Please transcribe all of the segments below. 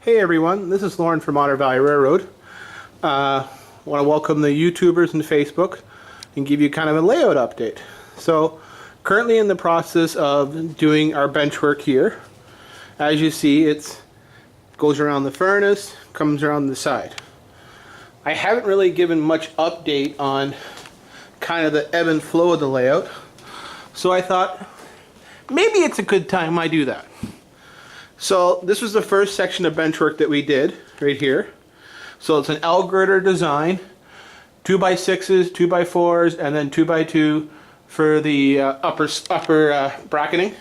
Hey everyone, this is Lauren from Otter Valley Railroad. I want to welcome the YouTubers and Facebook and give you kind of a layout update. So, currently in the process of doing our bench work here. As you see, it goes around the furnace, comes around the side. I haven't really given much update on kind of the ebb and flow of the layout, so I thought maybe it's a good time I do that. So this was the first section of bench work that we did right here. So it's an L girder design, 2x6s, 2x4s, and then 2x2 for the upper bracketing.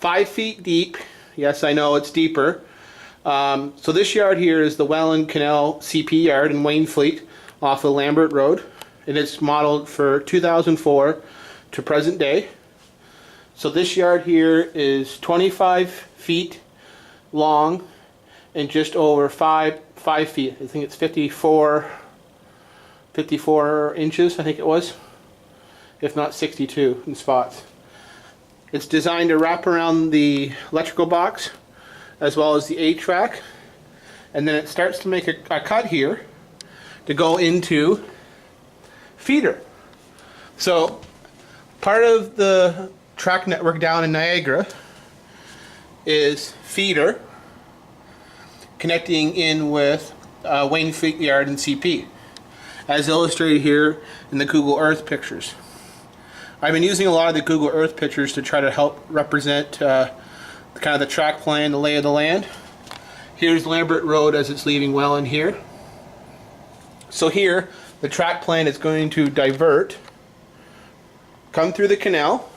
5 feet deep. Yes, I know it's deeper. So this yard here is the Welland Canal CP yard in Wainfleet off of Lambert Road. And it's modeled for 2004 to present day. So this yard here is 25 feet long and just over 5 feet. I think it's 54 inches, I think it was, if not 62 in spots. It's designed to wrap around the electrical box as well as the A-track, and then it starts to make a cut here to go into feeder. So part of the track network down in Niagara is feeder connecting in with Wainfleet Yard and CP, as illustrated here in the Google Earth pictures. I've been using a lot of the Google Earth pictures to try to help represent kind of the track plan, the lay of the land. Here's Lambert Road as it's leaving Welland here. So here, the track plan is going to divert, come through the canal.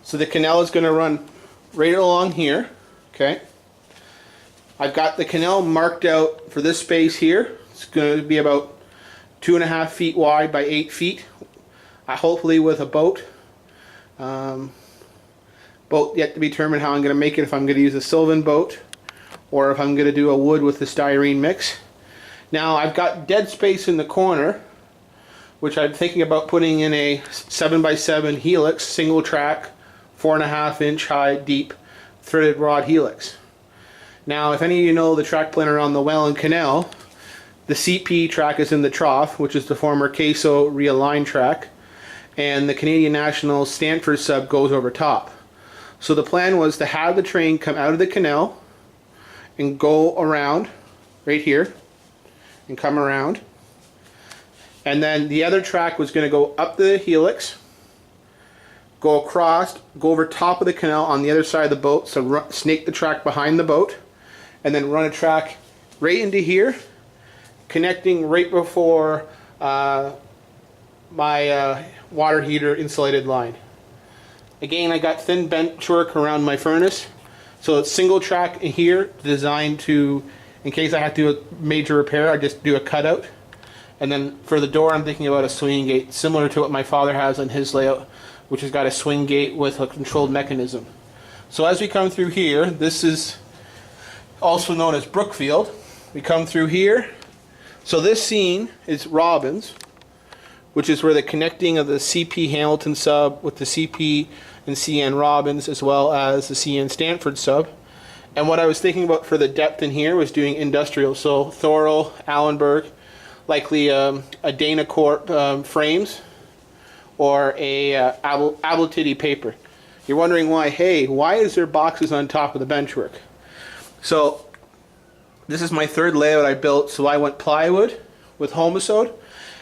So the canal is going to run right along here. Okay. I've got the canal marked out for this space here. It's going to be about 2.5 feet wide by 8 feet. Hopefully with a boat. Boat yet to be determined how I'm going to make it, if I'm going to use a Sylvan boat or if I'm going to do a wood with the styrene mix. Now I've got dead space in the corner, which I'm thinking about putting in a 7x7 helix, single track, 4.5 inch high, deep, threaded rod helix. Now, if any of you know the track plan around the Welland Canal, the CP track is in the trough, which is the former Queso realigned track, and the Canadian National Stanford sub goes over top. So the plan was to have the train come out of the canal and go around right here and come around. And then the other track was going to go up the helix, go across, go over top of the canal on the other side of the boat, so snake the track behind the boat, and then run a track right into here, connecting right before my water heater insulated line. Again, I got thin bench work around my furnace, so it's single track in here, designed to, in case I have to do a major repair, I just do a cutout. And then for the door, I'm thinking about a swinging gate, similar to what my father has on his layout, which has got a swing gate with a controlled mechanism. So as we come through here, this is also known as Brookfield. We come through here. So this scene is Robbins, which is where the connecting of the CP Hamilton sub with the CP and CN Robbins, as well as the CN Stanford sub. And what I was thinking about for the depth in here was doing industrial. So Thorold, Allenberg, likely a Dana Corp frames, or a Abletitty paper. You're wondering why, hey, why is there boxes on top of the benchwork? So this is my third layout I built, so I went plywood with Homosode,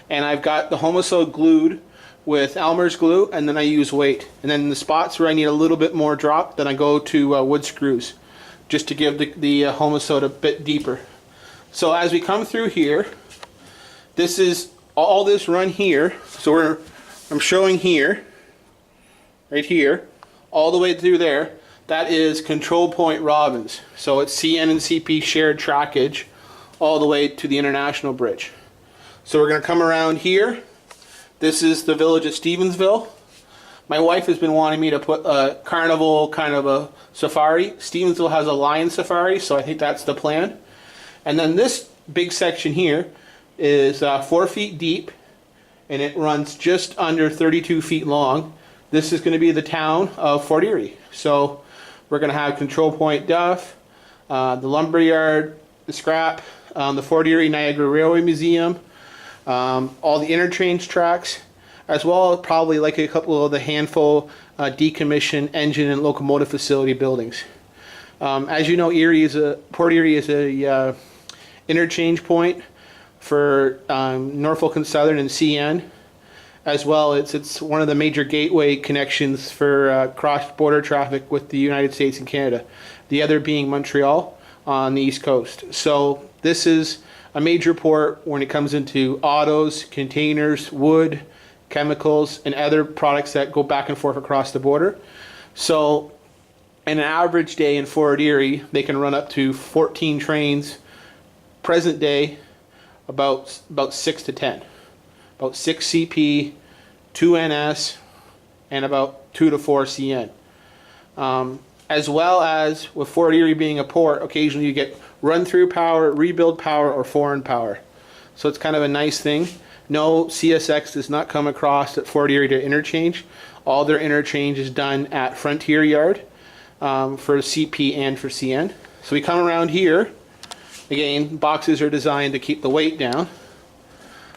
and I've got the Homosode glued with Elmer's glue, and then I use weight. And then in the spots where I need a little bit more drop, then I go to wood screws, just to give the Homosode a bit deeper. So as we come through here, this is all this run here, so I'm showing here, right here, all the way through there. That is control point Robbins. So it's CN and CP shared trackage all the way to the International Bridge. So we're going to come around here. This is the village of Stevensville. My wife has been wanting me to put a carnival kind of a safari. Stevensville has a lion safari, so I think that's the plan. And then this big section here is 4 feet deep, and it runs just under 32 feet long. This is going to be the town of Fort Erie. So we're going to have control point Duff, the lumberyard, the scrap, the Fort Erie Niagara Railway Museum, all the interchange tracks, as well as probably like a couple of the handful decommissioned engine and locomotive facility buildings. As you know, Port Erie is a interchange point for Norfolk and Southern and CN. As well, it's one of the major gateway connections for cross-border traffic with the United States and Canada. The other being Montreal on the East Coast. So this is a major port when it comes into autos, containers, wood, chemicals, and other products that go back and forth across the border. So in an average day in Fort Erie, they can run up to 14 trains. Present day, about 6 to 10. About 6 CP, 2 NS, and about 2 to 4 CN. As well as with Fort Erie being a port, occasionally you get run-through power, rebuild power, or foreign power. So it's kind of a nice thing. No, CSX does not come across at Fort Erie to interchange. All their interchange is done at Frontier Yard for CP and for CN. So we come around here. Again, boxes are designed to keep the weight down.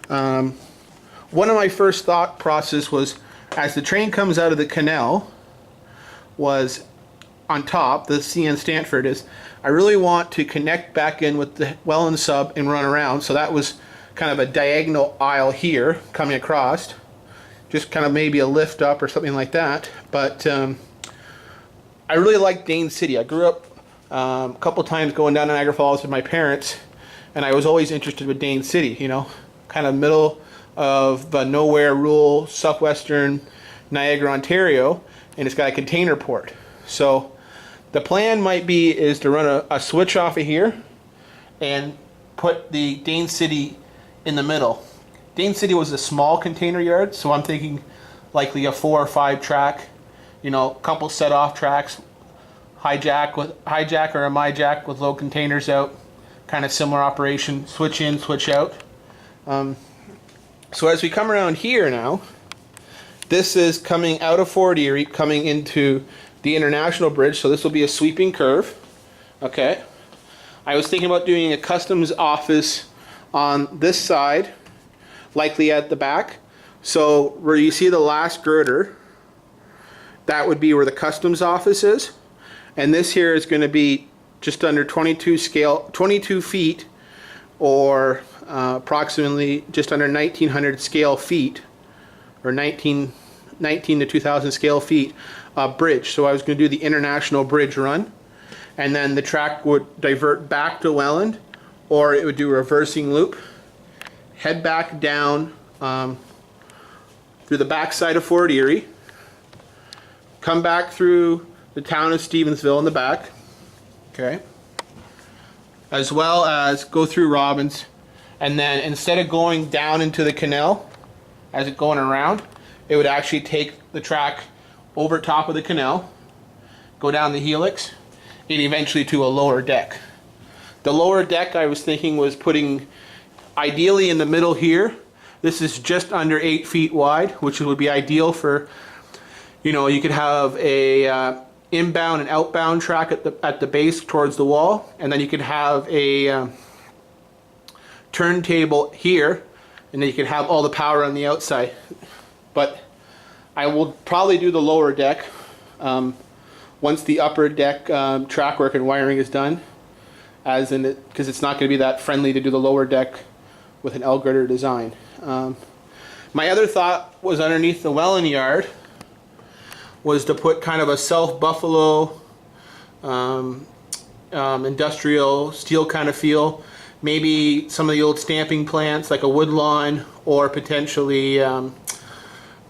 One of my first thought process was, as the train comes out of the canal, was on top, the CN Stanford is, I really want to connect back in with the Welland sub and run around. So that was kind of a diagonal aisle here coming across. Just kind of maybe a lift up or something like that. But I really like Dane City. I grew up a couple times going down to Niagara Falls with my parents, and I was always interested with Dane City, you know, kind of middle of the nowhere rural southwestern Niagara, Ontario, and it's got a container port. So the plan might be is to run a switch off of here and put the Dane City in the middle. Dane City was a small container yard, so I'm thinking likely a 4 or 5 track, you know, couple set off tracks, hijack or a myjack with low containers out, kind of similar operation, switch in, switch out. So as we come around here now, this is coming out of Fort Erie, coming into the International Bridge, so this will be a sweeping curve. Okay. I was thinking about doing a customs office on this side, likely at the back. So where you see the last girder, that would be where the customs office is. And this here is going to be just under 22 feet, or approximately just under 1900 scale feet, or 19 to 2000 scale feet bridge. So I was going to do the International Bridge run, and then the track would divert back to Welland, or it would do a reversing loop, head back down through the backside of Fort Erie, come back through the town of Stevensville in the back, okay, as well as go through Robbins, and then instead of going down into the canal as it going around, it would actually take the track over top of the canal, go down the helix, and eventually to a lower deck. The lower deck I was thinking was putting ideally in the middle here. This is just under 8 feet wide, which would be ideal for, you know, you could have a inbound and outbound track at the base towards the wall, and then you could have a turntable here, and then you could have all the power on the outside. But I will probably do the lower deck once the upper deck track work and wiring is done, as in it, because it's not going to be that friendly to do the lower deck with an L-girder design. My other thought was underneath the Welland yard was to put kind of a South Buffalo industrial steel kind of feel. Maybe some of the old stamping plants like a Woodlawn, or potentially some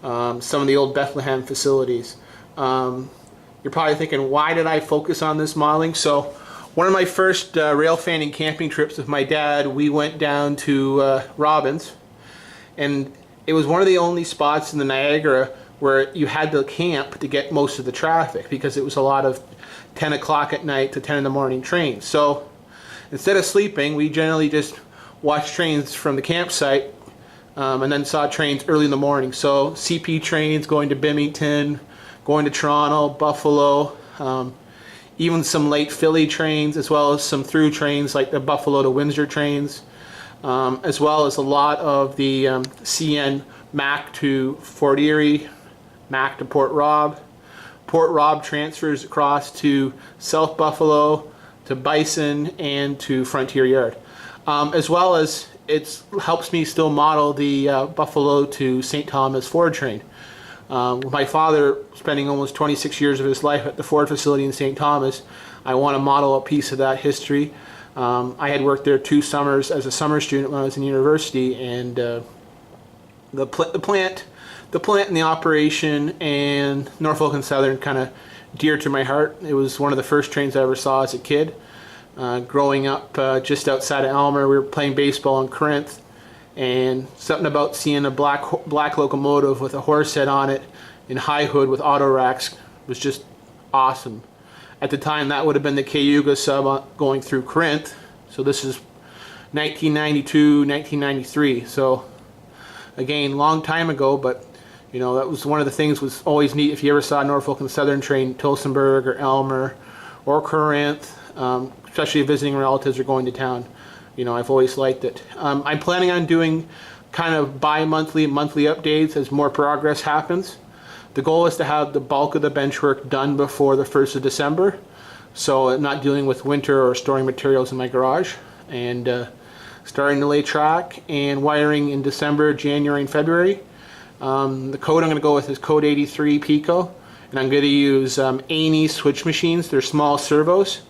of the old Bethlehem facilities. You're probably thinking, why did I focus on this modeling? So one of my first rail fanning camping trips with my dad, we went down to Robbins, and it was one of the only spots in the Niagara where you had to camp to get most of the traffic, because it was a lot of 10 o'clock at night to 10 in the morning trains. So instead of sleeping, we generally just watched trains from the campsite, and then saw trains early in the morning. So CP trains going to Bennington, going to Toronto, Buffalo, even some late Philly trains, as well as some through trains like the Buffalo to Windsor trains, as well as a lot of the CN Mac to Fort Erie, Mac to Port Rob. Port Rob transfers across to South Buffalo, to Bison, and to Frontier Yard. As well as it helps me still model the Buffalo to St. Thomas Ford train. My father spending almost 26 years of his life at the Ford facility in St. Thomas, I want to model a piece of that history. I had worked there 2 summers as a summer student when I was in university, and the plant and the operation and Norfolk and Southern kind of dear to my heart. It was one of the first trains I ever saw as a kid. Growing up just outside of Elmer, we were playing baseball in Corinth, and something about seeing a black locomotive with a horse head on it in high hood with auto racks was just awesome. At the time, that would have been the Cayuga sub going through Corinth. So this is 1992, 1993. So again, long time ago, but you know, that was one of the things was always neat if you ever saw a Norfolk and Southern train, Tillsonburg or Elmer or Corinth, especially visiting relatives or going to town. You know, I've always liked it. I'm planning on doing kind of bi-monthly, monthly updates as more progress happens. The goal is to have the bulk of the bench work done before the 1st of December, so I'm not dealing with winter or storing materials in my garage, and starting to lay track and wiring in December, January, and February. The code I'm going to go with is code 83 Pico, and I'm going to use Aney switch machines. They're small servos,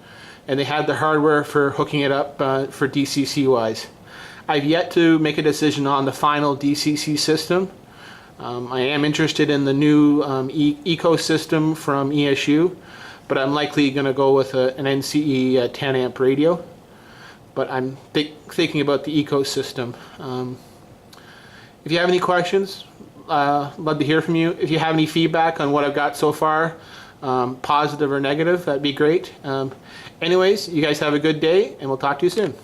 and they have the hardware for hooking it up for DCC wise. I've yet to make a decision on the final DCC system. I am interested in the new ecosystem from ESU, but I'm likely going to go with an NCE 10 amp radio. But I'm thinking about the ecosystem. If you have any questions, love to hear from you. If you have any feedback on what I've got so far, positive or negative, that'd be great. Anyways, you guys have a good day, and we'll talk to you soon.